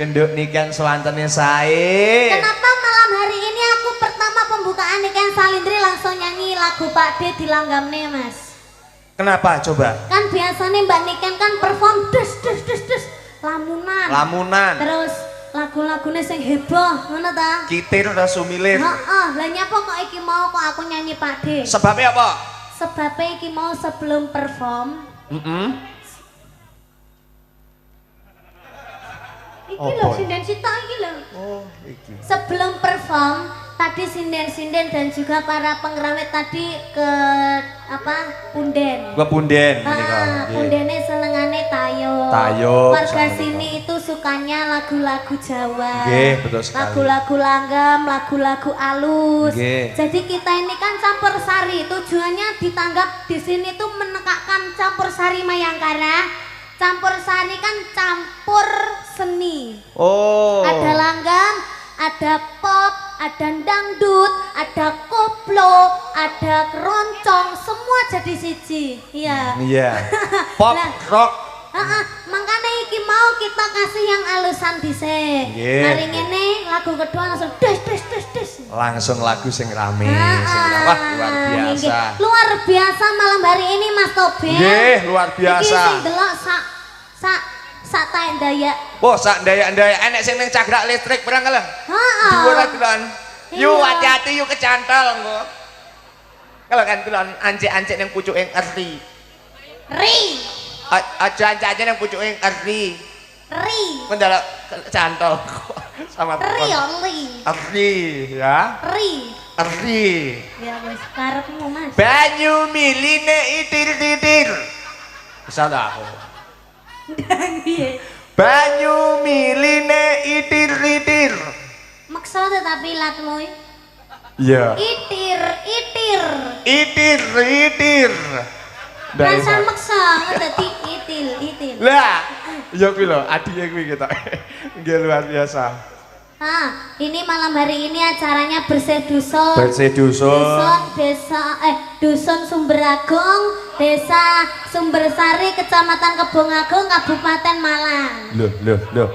genduk niken sewantene sae. Kenapa malam hari ini aku pertama pembukaan Niken Salindri langsung nyanyi lagu Pak D di Langgamne, Mas? Kenapa coba? Kan biasanya Mbak Niken kan perform des lamunan. Lamunan. Terus lagu-lagunya sing heboh, ngono ta? Kitir ora sumilir. Heeh, lah nyapa kok iki mau kok aku nyanyi Pak D? Sebabnya apa? Sebabnya iki mau sebelum perform. Iki lho sinden sitok iki lho. Oh, iki. Sebelum perform tadi sinden-sinden dan juga para pengrawit tadi ke punden. Ke punden menika. Pundene senengane tayo. Tayo. Warga sini itu sukanya lagu-lagu Jawa. Nggih, betul sekali. Lagu-lagu langgam, lagu-lagu alus. Nggih. Jadi kita ini kan campur sari. Tujuannya ditanggap di sini tuh menekakkan campur sari Mayangkara. Campur sari kan campur seni. Oh. Ada langgam, ada pop, ada dangdut, ada koplo, ada keroncong, semua jadi siji. Iya. Iya. Pop, Lah, rock. makanya iki mau kita kasih yang alusan dhisik. Nggih. Hari ngene lagu kedua langsung des. Langsung lagu sing rame, sing wah luar biasa. Nggih. Luar biasa malam hari ini Mas Toben. Nggih, luar biasa. Iki sing delok sak taek daya. Oh, sak ndaya-ndaya enek sing ning cagrak listrik barang kalah. Heeh. Dhuwur kulon. Yu Iya. hati-hati yu kecantol engko. Kalau kan kulon ancik-ancik ning pucuking erti. Ri. Aja ancik-ancik ning pucuking erti. Ri. Mendadak cantol sama Ri Erti ya. Ri. Erti. Ya wis karepmu Mas. Banyu miline itir-itir. Bisa dah aku. Piye? Banyu miline itir-itir. Maksa tetapi latmu. Iya. Itir. Itir-itir. Rasa maksa dadi itil. Lah, ya kuwi lho, adike kuwi kita. Nggih luar biasa. Ini malam hari ini acaranya bersih dusun. Bersih dusun. Dusun Sumberagung, Desa Sumbersari, Kecamatan Kebongagung, Kabupaten Malang. Loh.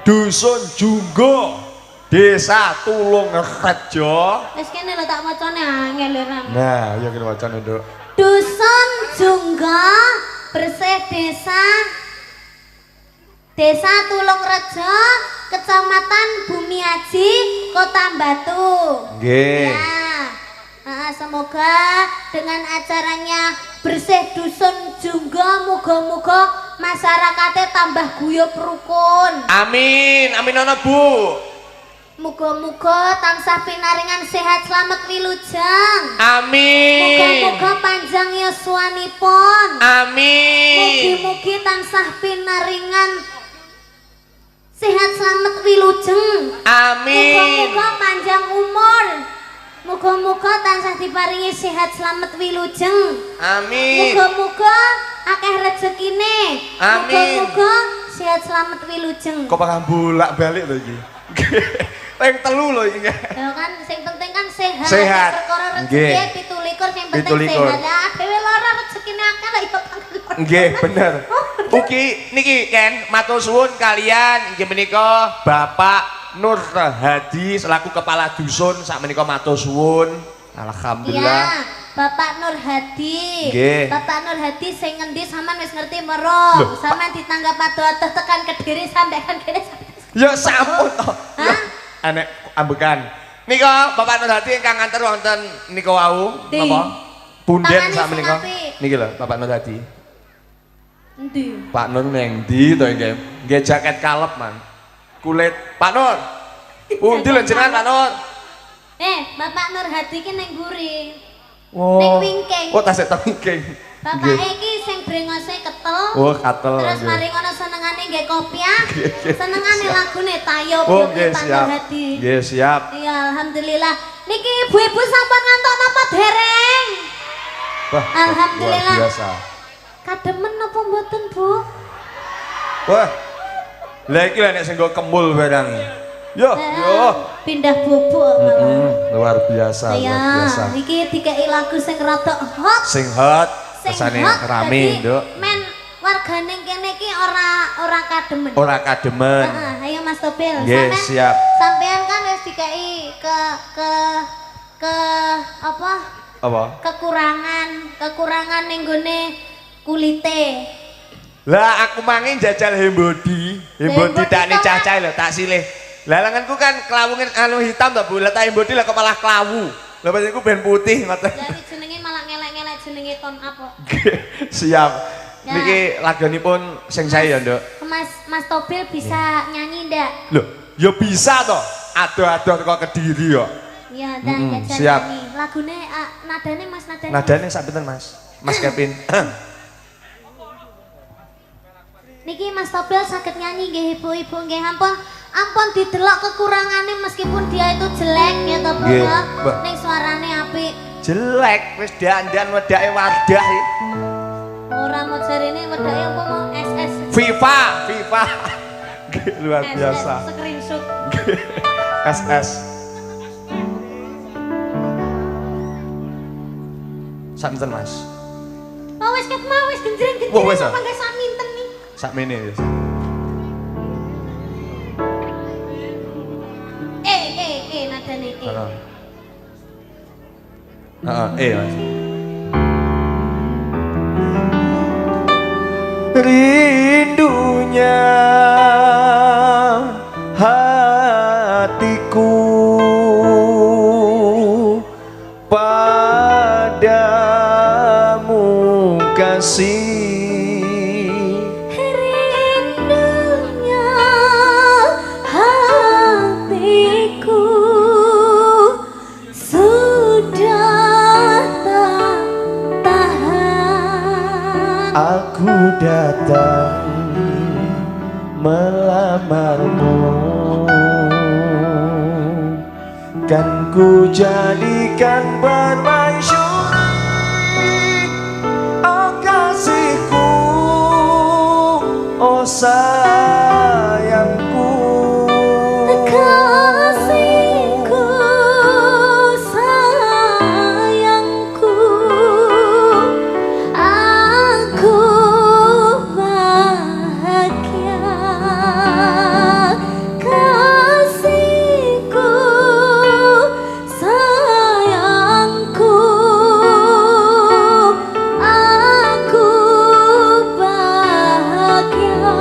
Dusun Junggo, Desa Tulungrejo. Wis kene lho tak macane angel ora. Nah, ya kita wacana, Nduk. Dusun Junggo, bersih Desa Tulungrejo, Kecamatan Bumi Aji, Kota Batu. Nggih. Ya. Semoga dengan acaranya bersih dusun Junggo, muga-muga masyarakatnya tambah guyub rukun. Amin ana Bu. Muga-muga tansah pinaringan sehat selamat wilujeng. Amin. Muga-muga panjang yuswanipun. Amin. Mugi-mugi tansah pinaringan sehat selamat wilujeng. Amin. Muga-muga panjang umur. Muga-muga tansah diparingi sehat selamat wilujeng. Amin. Muga-muga akeh rezekine. Amin. Muga-muga sehat selamat wilujeng. Kok bakal bolak-balik lho iki. Yang telu lho iki. Ya kan sing penting kan sehat. Sehat. Perkara Nggih. rezeki 17 sing penting 17. sehat. Lah dhewe lara rezekine akeh lah ya. Nggih, bener. Ugi niki Ken matur suwun kalian inggih menika Bapak Nur Hadi selaku kepala dusun sak menika matur suwun. Alhamdulillah. Iya, Bapak Nur Hadi. Nggih. Bapak Nur Hadi sing ngendi sampean wis ngerti merong. Sampean ditanggap adoh-adoh tekan Kediri sampai kan kene. Ya sampun to. Ya, enek ambekan. Nika Bapak Nur Hadi ingkang nganter wonten nika wau Di. napa? Punden Tangane sak sing menika. apik. Niki lho Bapak Nur Hadi. Endi? Pak Nur neng ndi to nggih? Nggih jaket kalep man. Kulit Pak Nur. Pundi lho jenengan Pak Nur? Bapak Nur Hadi ki ning guri. Oh. Ning wingking. Oh tasik teng wingking. Bapak iki sing brengose ketel. Oh, katel. Terus nggih. mari ngono senengane nggih kopiah. Nggih, Senengane siap. lagune Tayo Oh, Putri nggih Pak siap. Nur Hadi. Nggih siap. Iya, alhamdulillah. Niki ibu-ibu sampun ngantuk napa dereng? Wah, Alhamdulillah. luar biasa. Kademen napa mboten, Bu? Wah. Lah iki lho nek sing nggo kemul barang. Yo, Pindah bubuk malah. luar biasa, luar Ya, biasa. iki dikei lagu sing rada hot. Sing hot, Sing kesane hot, rame, dadi Nduk. Men wargane kene iki ora kademen. Ora kademen. Heeh, ayo Mas Topil. Nggih, siap. Sampean kan wis dikai ke apa? Apa? Kekurangan ning gone kulite. Lah aku mangin jajal hembodi tak nih cacai lho, tak silih. Lah lenganku kan kelawungan anu hitam ta Bu, lah tak hembodi lah kok malah kelawu. Lah pas iku ben putih ngoten. Jadi jenenge malah ngelek-ngelek jenenge ton apa? Siap. Ya. Niki lagunipun sing saya ya, Nduk. Mas Topil bisa nyanyi ndak? Loh, ya bisa toh. Ado-ado teko Kediri kok. Iya, dan siap. nyanyi. Lagune nadane Mas nadane. Nadane sak pinten Mas? Mas Kevin. Niki Mas Topil sakit nyanyi nggih ibu-ibu nggih ampun didelok kekurangane meskipun dia itu jelek ya toh Bu. Ning suarane apik. Jelek wis dandan wedake Wardah iki. Ora mau jarine wedake apa mau SS. FIFA. Luar biasa. Screenshot. SS. Samten Mas. Oh wis ket mau wis genjreng-genjreng Oh, wis, apa enggak sak minten nih. Sakmene wis. Nadane Mas. Rindunya hatiku padamu kasih. Rindunya hatiku sudah tak tahan. Aku datang melamarmu, kan ku jadikan permaisuri. Oh kasihku, oh sayangku, Kasihku, sayangku, aku bahagia. Kasihku, sayangku, aku bahagia.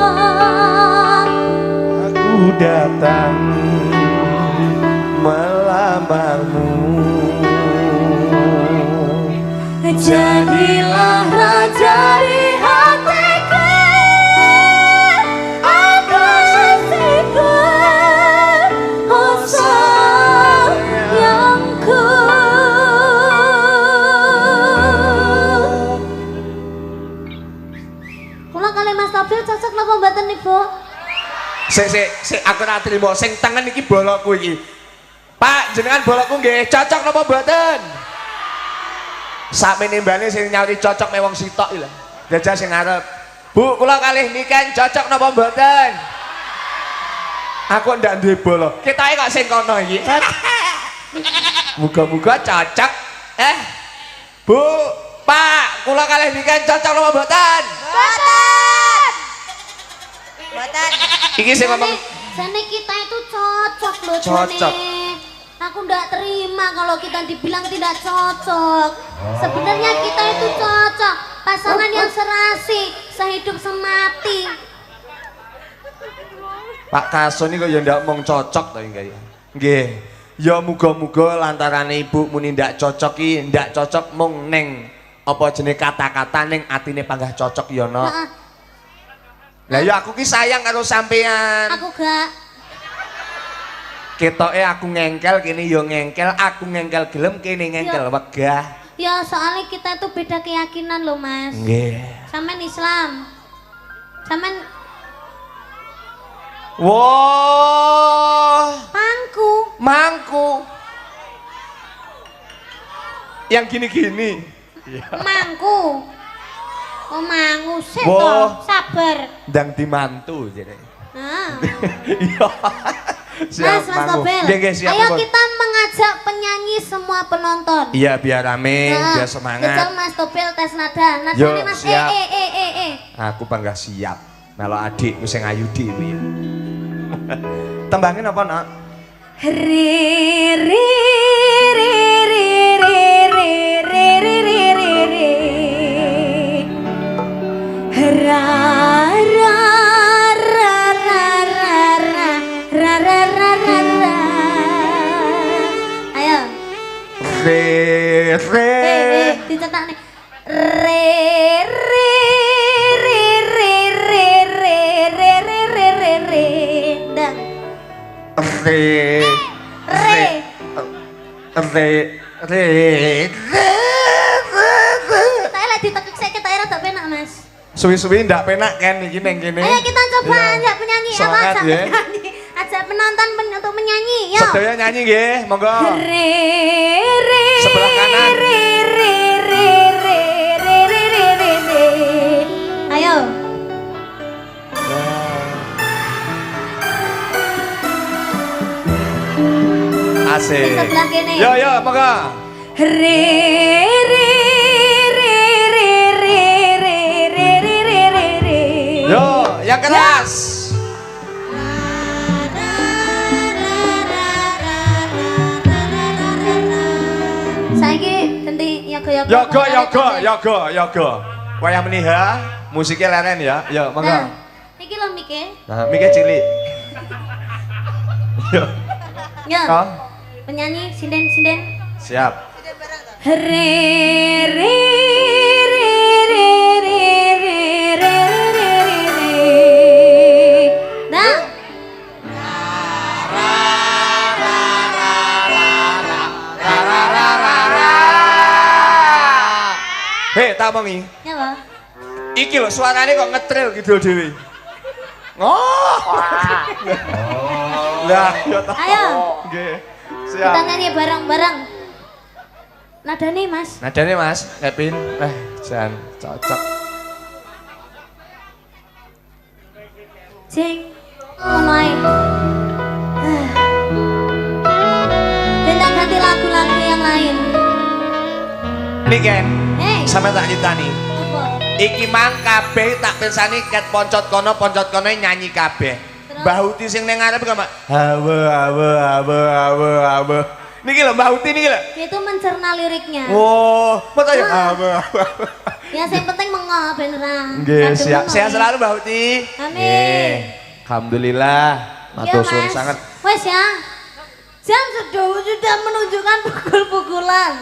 aku datang melamarmu. Jadilah raja di hatiku, aku kasihku, oh sayangku. Kula kali Mas Topil cocok napa mboten Ibu? Sik aku ora trimo sing tengen iki bolokku iki. Pak, jenengan bolokku nggih cocok napa mboten? Sakmene mbane sing nyauri cocok me wong sitok iki lho. Jajal sing ngarep. Bu, kula kalih niken cocok napa mboten? Aku ndak duwe bolok. Ketoke kok sing kono iki. Muga-muga cocok. Bu, Pak, kula kalih niken cocok napa mboten? Mboten. Iki sing ngomong Jane kita itu cocok loh Cocok. Jane. Aku ndak terima kalau kita dibilang tidak cocok. Sebenarnya kita itu cocok, pasangan yang serasi, sehidup semati. Pak Kason iki kok ya ndak mung cocok to iki. Nggih. Ya muga-muga lantarane ibu muni ndak cocok iki, ndak cocok mung ning apa jenenge kata-kata ning atine panggah cocok ya no. Heeh. Lah ya aku ki sayang karo sampean. Aku gak. Ketoke aku ngengkel kene ya ngengkel, aku ngengkel gelem kene ngengkel wegah. Ya soalnya kita itu beda keyakinan loh Mas. Nggih. Sampean Islam. Sampean Wah, mangku. Yang gini-gini. Mangku. Oh mangu sik Wah. toh, sabar. Ndang dimantu jare. Nah. Iya. Siap, Mas Mangu. Topil. Nggih, nggih, siap, Ayo Pun. kita mengajak penyanyi semua penonton. Iya, biar rame, Nah, biar semangat. Jajal Mas Topil tes nada. Yo, Nadane Mas siap. eh. Aku bangga siap. Melo adikku sing ayu dhewe. Tembangin apa, Nak? Ri ri ri ri ri ri ri ri ri ri ri ra ra ra ra ra ra ra ra ra ra ra. Ayo Re dicetak nih re re re re re re re re re re re dan re re kita lagi ditekuk saya kita rada penak mas. Suwi-suwi ndak penak kan iki ning kene. Ayo kita coba Iya. ajak penyanyi apa Semangat, ajak ya. penyanyi ajak penonton untuk menyanyi yuk. Sedaya nyanyi nggih, monggo. Re re Sebelah kanan. re re re re re re re re re. Ayo. Asik. Di sebelah kene. Yo yo, monggo. Re re re re re re re re re re re. Yo, yang keras. Saiki ganti Yoga. Wayah meniha, musiknya leren ya. Yo, monggo. Nah, iki lho mike. Nah, mikir cilik. Yo. Ya. Oh, Penyanyi sinden. siap. Re re re re re re re re re. Nah. Hei, tak mongi. Ya, Pak. Iki lho suarane kok ngetril gitu dhewe. Oh. Lah, yo tak. Ayo. Nggih. Kita Siap. nyanyi bareng-bareng. Nadane, Mas. Nadane Mas, Kevin. Jan cocok. Jeng. Ngono ae. Kita ganti lagu-lagu yang lain. Nih Ken, Sampe tak nyitani. apa? Iki mang kabeh tak pirsani ket poncot kono nyanyi kabeh. Mbah Uti sing ning ngarep kok Mbak. Hawe. Niki lho Mbah Uti niki lho. Itu mencerna liriknya. Oh, mata ya hawe. Ya yang penting mengo beneran. Nggih, Kadung siap. mengo. Sehat selalu Mbah Uti. Amin. Nggih. Alhamdulillah. Matur Iya, suwun Mas. sangat. Wes ya. Jam sudah menunjukkan pukul-pukulan.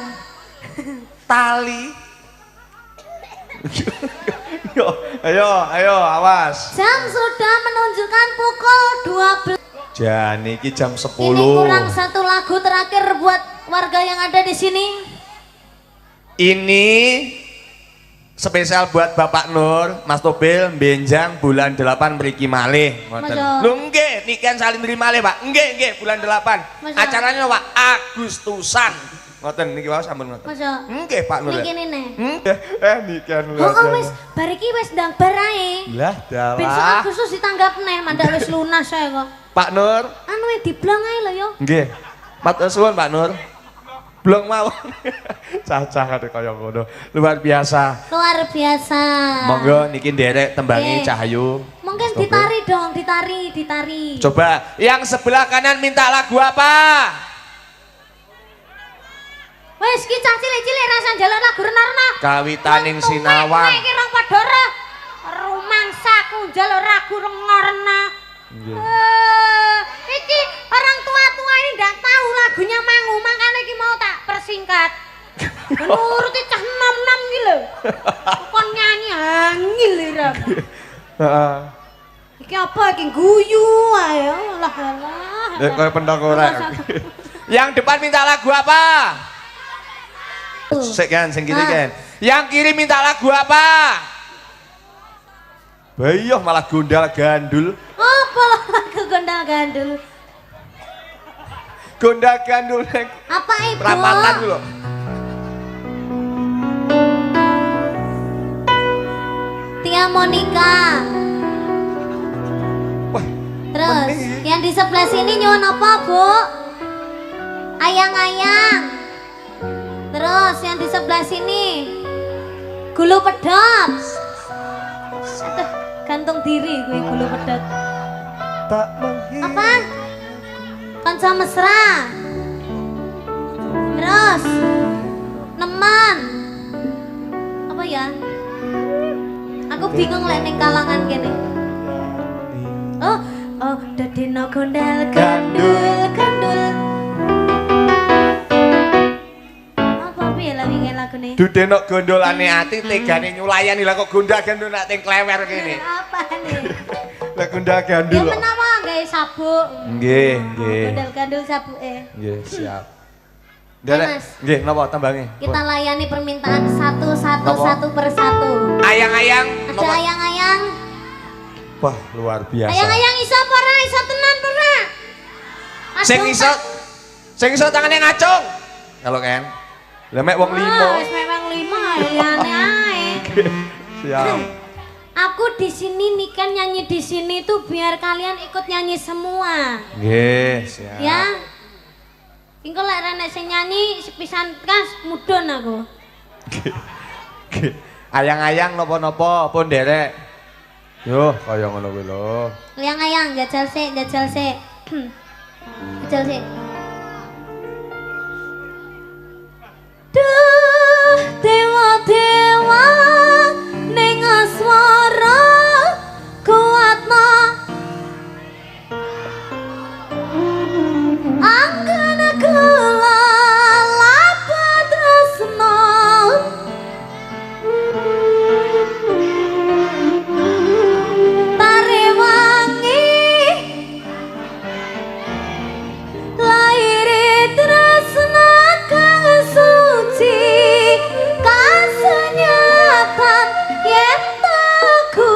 Tali. Yo, ayo, awas. Jam sudah menunjukkan pukul 12. Jan iki jam 10. Ini kurang satu lagu terakhir buat warga yang ada di sini. Ini spesial buat Bapak Nur, Mas Tobil, benjang bulan 8 mriki malih. Ngoten. Masa? Lho nggih, niken salindri malih, Pak. Nggih, bulan 8. Masa? Acaranya Pak Agustusan. Ngoten niki wae sampun ngoten. Masa? Nggih, Pak Nur. Niki nih. Niken lho. Oh, wes, bariki wes ndang barae. Lah, Besok dalah. Agustus ditanggap nih, mandak wes lunas saya kok. Pak Nur. Anu diblong ae lho yo. Nggih. Matur suwun Pak Nur. Blong mawon. Cacah kate kaya ngono. Luar biasa. Luar biasa. Monggo niki nderek tembangi Nggih. Cahyu. Mungkin Stop. ditari dong, ditari. Coba yang sebelah kanan minta lagu apa? Wes ki cah cilik-cilik rasa njaluk lagu rena-rena. Kawitaning Wong tuwek sinawang. iki rong padha ora. Rumangsaku njaluk lagu rena-rena. Nggih. Iki orang tua-tua ini ndak tahu lagunya Mangu, makanya iki mau tak persingkat. Nuruti cah nom-nom iki lho. Kon nyanyi angil ira. Heeh. Iki apa iki guyu ae. Lah alah. Nek koyo pentok ora. Yang depan minta lagu apa? Sik kan, sing kiri kan. Yang kiri minta lagu apa? Bayoh malah gondal gandul. Apa lagu gondal gandul? Gondal gandul nek Apa itu? perapatan ku lho. Tia Monica. Wah, Terus bening. yang di sebelah sini nyuwun apa, Bu? Ayang-ayang. Terus yang di sebelah sini gulu pedot. Aduh, gantung diri gue gulu pedot. tak menghilang. Apa? Kanca mesra. Terus nemen. Apa ya? Aku bingung lek ning kalangan kene. Oh, dadino gondal gandul. Apa piye lah wingi lagune? Dudenok gondolane ati tegane nyulayani lah kok gondal gandul nak ting klewer kene. Apa nih? Lah gondal Ya gandul. menawa gawe sabuk. Nggih, nggih. Gondal gandul sabuke. Nggih, siap. Mas. Derek, nggih napa tambange? Kita layani permintaan satu persatu. Ayang-ayang, Ada napa? ayang-ayang. Wah, luar biasa. Ayang-ayang iso apa ora? Iso tenan ora? Sing iso tangane ngacung. Kalau kan. Lah mek wong limo. Wis memang 5 liyane ae. Siap. Aku di sini nih kan nyanyi di sini tuh biar kalian ikut nyanyi semua. Nggih, siap. Ya. Engko lek renek sing nyanyi sepisan kas mudhun aku. Ayang-ayang napa-napa pun derek. Yo, kaya ngono kuwi lho. Ayang-ayang jajal sik. Jajal sik. Duh, dewa-dewa ning aswara kuatna anggana kula lapa tresna tare wangi laire tresna kang suci kasunyatan yen taku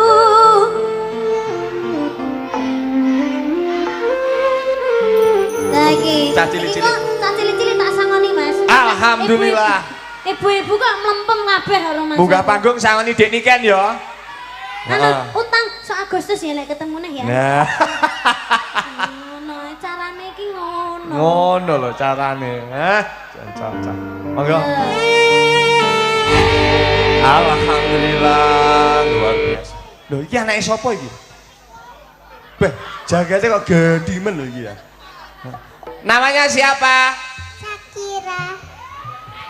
lagi Cah cilik-cilik. cah cilik-cilik tak sangoni mas. Alhamdulillah. Ibu-ibu kok mlempem kabeh karo mas. Munggah panggung sangoni Dek Niken ya. Utang so Agustus ya lek ketemu nih ya. Nah, Ngono carane iki ngono. ngono lho carane. Cocok. Monggo. Alhamdulillah, luar biasa. Lho iki anake sapa iki? Beh, jagate kok gendimen lho iki ya. Namanya siapa?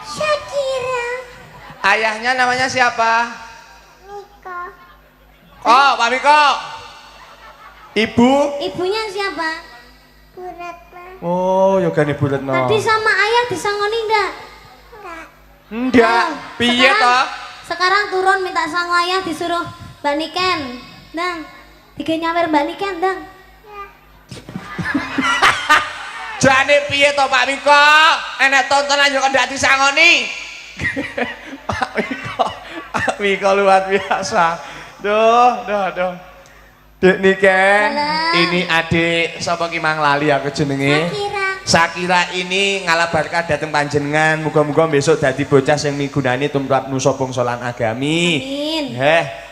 Shakira. Ayahnya namanya siapa? Miko. Oh, Pak Miko. Ibu? Ibunya siapa? Oh, yogane Buretno. Tadi sama ayah disangoni ndak? Enggak. Piye toh? Sekarang turun minta sangu ayah disuruh Mbak Niken. Dang. Tiga nyawer Mbak Niken, Dang. Jane piye to Pak Miko? Enek tontonan yo ndak disangoni. Pak Miko luar biasa. Duh. Dek Niken, Halo. ini adik sapa ki mang lali aku jenenge. Shakira ini ngalabarkan dateng panjenengan, muga-muga besok dadi bocah sing migunani tumrap nusa bangsa lan agami. Amin.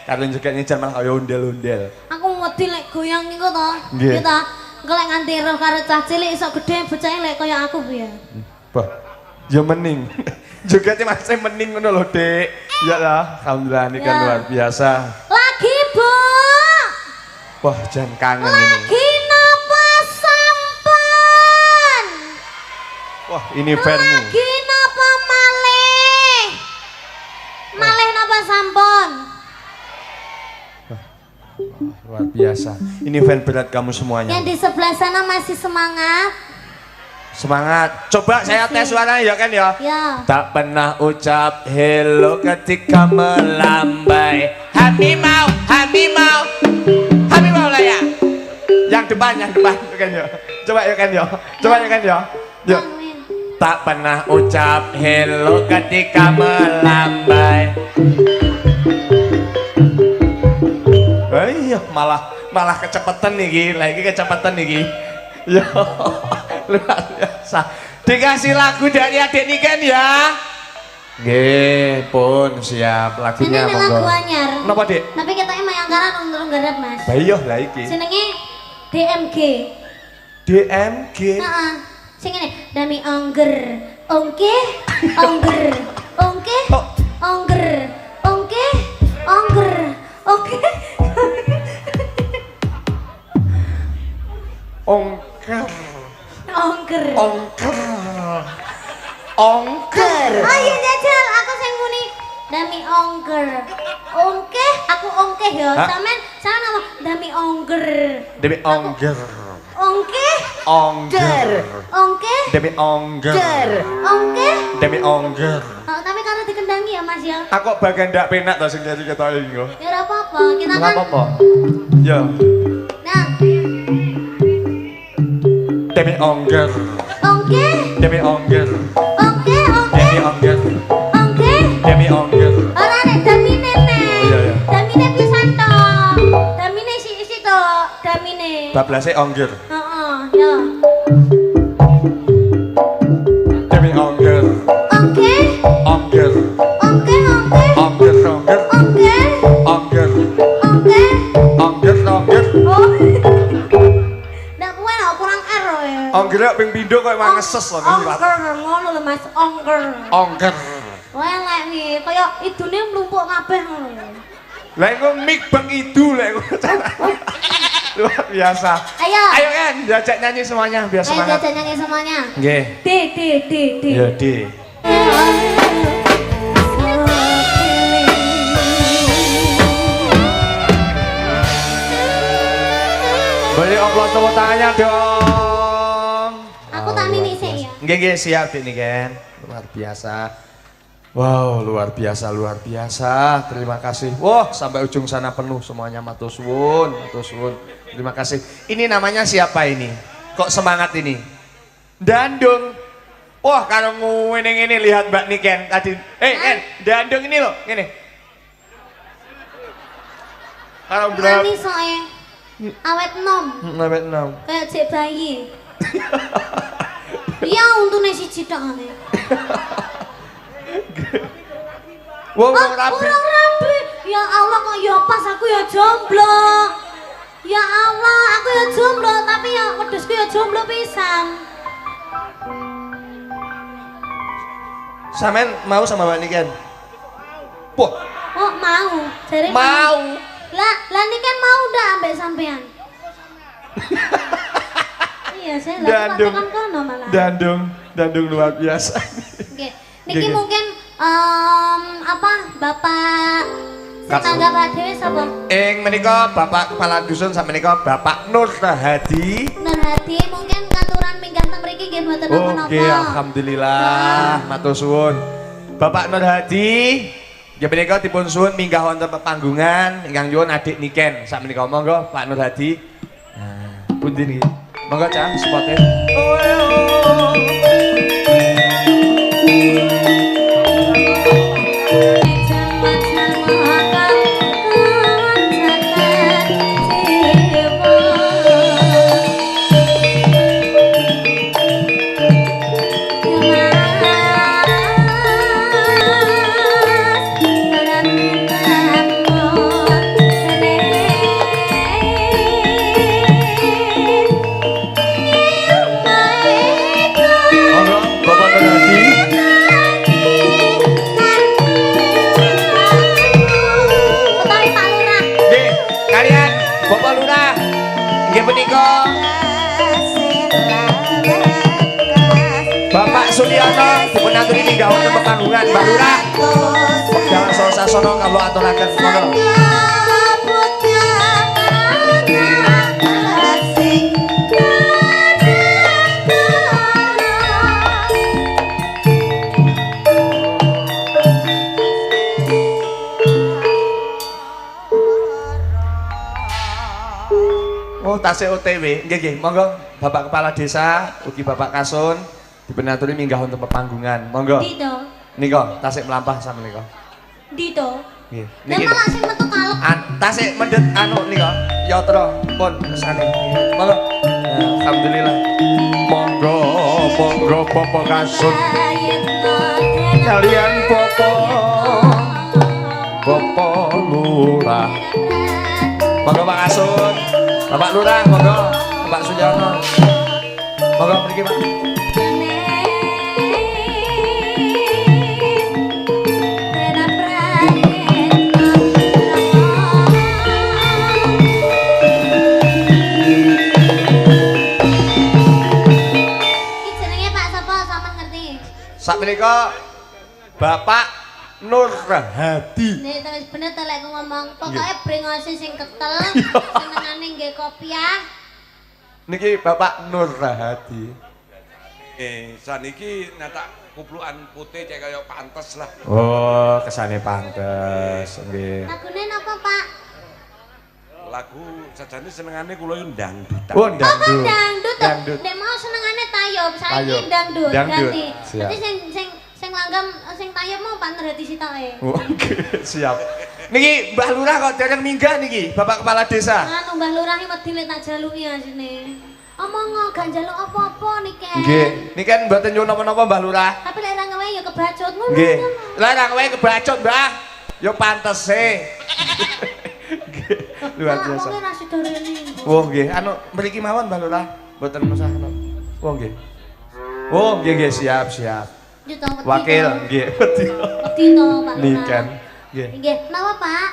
Karo jeget nyejar malah kaya ondel-ondel. Aku wedi lek goyang iku to. Nggih. Iya to. Engko lek nganti roh karo cah cilik iso gedhe bocahe lek kaya aku piye. Bah, ya mening. Jogetnya masih mening ngono lho, Dek. Ya lah, alhamdulillah ini kan Ya. luar biasa. Lagi, Bu. Wah, jangan kangen ini. Lagi napa sampan? Wah, ini fanmu. Lagi napa malih? Malih napa sampun? Luar biasa. Ini fan berat kamu semuanya. Yang di sebelah sana masih semangat? Semangat. Coba saya tes suaranya ya kan ya. Ya. Tak pernah ucap hello ketika melambai. Habimau lah ya. Yang depan ya kan ya. Coba ya kan ya. Yuk. Tak pernah ucap hello ketika melambai. Iya, malah kecepatan nih, lagi kecepatan nih. Yo, luar biasa. Dikasih lagu dari adik Niken ya. Nggih, pun siap lagunya Ini lagu anyar. Napa, Dik? Tapi kita emang yang karan untuk garap mas. Lah iya lah iki. Senengnya DMG. DMG. Heeh. Sing ngene, Dami Ongger. Ongke. Ongger. Ongke. Oh. Ongger. Ongke. Ongger. Oke. Ongker. Ongker. Ongker. Ongker. Ayo jajal, aku sing muni dami ongker. Ongkeh, aku ongkeh ya. Sampean sana nama dami ongker. Demi ongger. Ongkeh. Ongger. Ongkeh. Demi ongger. Ongkeh. Demi ongger. Oh, tapi kalau dikendangi ya Mas ya. Aku bagian ndak penak to sing jadi ketoke iki. Ya ora apa-apa, kita Ora kan. apa-apa. Ya. Nah, Demi ongger. ongkeh. Demi ongger. Ongkeh, Demi ongkeh. ongger. Ongkeh. Demi ongger. Ora nek damine nek. Oh, iya, iya. Damine pisan to. Damine isi to, damine. Bablase ongger. Heeh, ya. Demi ongger. Ongkeh. Ongger. Ongkeh, ongkeh. Ongger, ongger. Ongkeh. Ongger. Ongkeh. Ongger, ongger. Oh. Ndak kuwe lho kurang R ya. Ongger ping pindho koyo mang ngeses lho ngilat. Ongker ngono lho Mas, ongker. Ongger. Welek nih, kaya idune mlumpuk kabeh ngono. Lah engko mik beng idu lek luar biasa. Ayo. Ayo kan diajak nyanyi semuanya biar Ayo semangat. jajan nyanyi semuanya. Nggih. D D D D. Ya, Di. Beri aplaus tepuk tangannya dong. Aku tak mini sih ya. Nggih, siap ini kan. Luar biasa. Wow, luar biasa, luar biasa. Terima kasih. Wah, sampai ujung sana penuh semuanya. Matur suwun, matur suwun. Terima kasih. Ini namanya siapa ini? Kok semangat ini? Dandung. Wah, kalau ngene lihat Mbak Niken tadi. Ken, dandung ini loh, ngene. Kalau berapa? Mami soe. Awet nom. Nawet 6. Kayak cek bayi. Iya untune siji tok ngene. Wow, Oh, rapi. kurang rapi. Ya Allah kok ya pas aku ya jomblo. Ya Allah, aku ya jomblo tapi ya wedhusku ya jomblo pisan. Sampean mau sama Mbak Niken? Wah, Oh, mau. Jare mau. Lah ini kan mau udah ambek sampean. Iya, saya lah Dandung. kan kono malah. Dandung luar biasa. Oke. Niki Oke. mungkin apa Bapak Kak. tetangga Pak Dewi sapa? Menika Bapak Kepala Dusun sama menika Bapak Nur Hadi. Nur Hadi mungkin katuran minggah teng mriki nggih mboten napa-napa. Oke, alhamdulillah, matur suwun. Bapak Nur Hadi, ya menika dipun suwun minggah wonten pepanggungan ingkang nyuwun adik Niken. Sak menika monggo Pak Nur Hadi. Nah, pundi niki? Monggo Cang spote. Monggo Bapak Nur Hadi. Utawi Pak Lurah. Nggih, kalian Bapak Lurah. Nggih menika Bapak Suliyono dipun aturi minggah wonten pepanggungan Mbak Lurah. Jangan sosasana kawula aturaken monggo. Oh, tasih OTW. Nggih, monggo Bapak Kepala Desa, ugi Bapak Kasun dipun aturi minggah wonten pepanggungan. Monggo. Dito. Nika tasih melampah sama nika. Dito. Nggih. Lah malah sing metu kalep. Tasik mendet nika yatra pun kesane. Monggo. Nah, alhamdulillah. Monggo Bapak Kasun kalian Bapak Lurah. Monggo Pak Kasun, Bapak Lurah, monggo Bapak Sujono. Monggo mriki Pak. Sak menika Bapak Nur Hadi. Nek wis bener ta lek ngomong, pokoke brengose sing ketel, senengane nggih kopiah. Niki Bapak Nur Hadi. Saniki nyatak kuplukan putih cek kaya pantes lah. Oh, kesane pantes nggih. Lagune napa, Pak? Lagu sajane senengane kula yo dangdutan. Oh, Oh, dangdut. dangdut. Dangdut. Nek mau senengane tayub, Tayub. saiki dangdut. Dangdut. Ganti. Siap. Dadi sing langgam sing tayub mau partner hati sitoke. Oke, siap. Niki Mbah Lurah kok dereng minggah niki, Bapak Kepala Desa. Anu Mbah Lurah iki wedi lek tak jaluki asine. Omong gak njaluk apa-apa niki. Nggih, niki kan mboten nyuwun napa-napa Mbah Lurah. Tapi lek ra ngewe ya kebacut ngono. Nggih. Lah nang kowe kebacut, Mbah. Ya pantese. Nggih, luar biasa. Wong ra sida rene. Oh, nggih. Anu mriki mawon Mbah Lurah. Mboten usah anu. Oh, nggih. Oh, nggih nggih siap siap. Yo to wedi. Wakil nggih, wedi. Wedi to, Pak. Nikan. Nggih. Nggih, napa, Pak?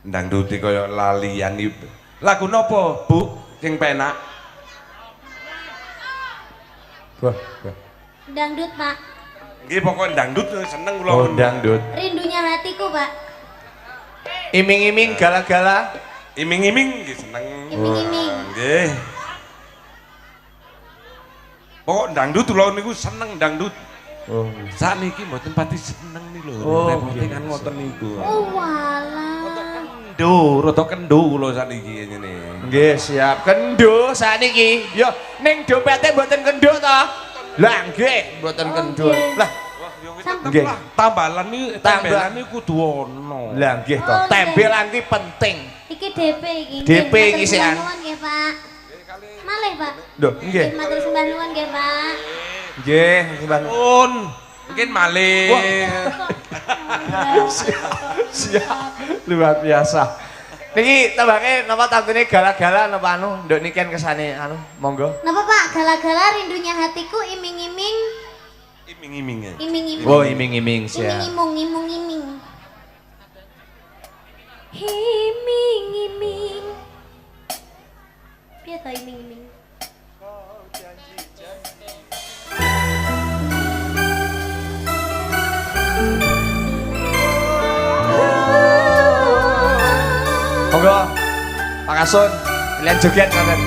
Dangduti kaya lalian iki. Lagu napa, Bu? Sing penak. Wah, wah. Dangdut, Pak. Nggih pokoknya dangdut seneng kula. Oh, dangdut. Rindunya hatiku, Pak. Iming-iming gala-gala. Iming-iming nggih seneng. Iming-iming. Nggih. Pokok dangdut kula niku seneng dangdut. Oh. Sakniki mboten pati seneng nih lho. Oh, Repote nggih. kan ngoten niku. Oh, walah. Rada kendo kula sakniki ngene. Nggih, siap. Kendo sakniki. Yo, ning dompete mboten kendo to? Lah nggih, mboten Oh, kendo. nggih. Lah, Sam- nggih. Tambalan iki Tambah. tambalan iki kudu ono. Lah nggih to. Oh, nggih. Tembelan ki penting. Iki DP iki. DP Nggih, iki matur sian. sembah nuwun nggih, Pak. Malih, Pak. Lho, nggih. Matur sembah nuwun nggih, Pak. Nggih, Mbah. Pun mungkin malih. Siap. Luar biasa. Niki tembake napa tantune gala-gala napa anu? Nduk niki kan kesane anu, monggo. Napa, Pak? Gala-gala rindunya hatiku iming-iming. Iming-iming ya. Iming-iming. Oh, iming-iming siap. Iming-imung, imung-iming. Iming-iming. Piye ta iming-iming? Monggo. Pak Kasun, kalian joget kangen.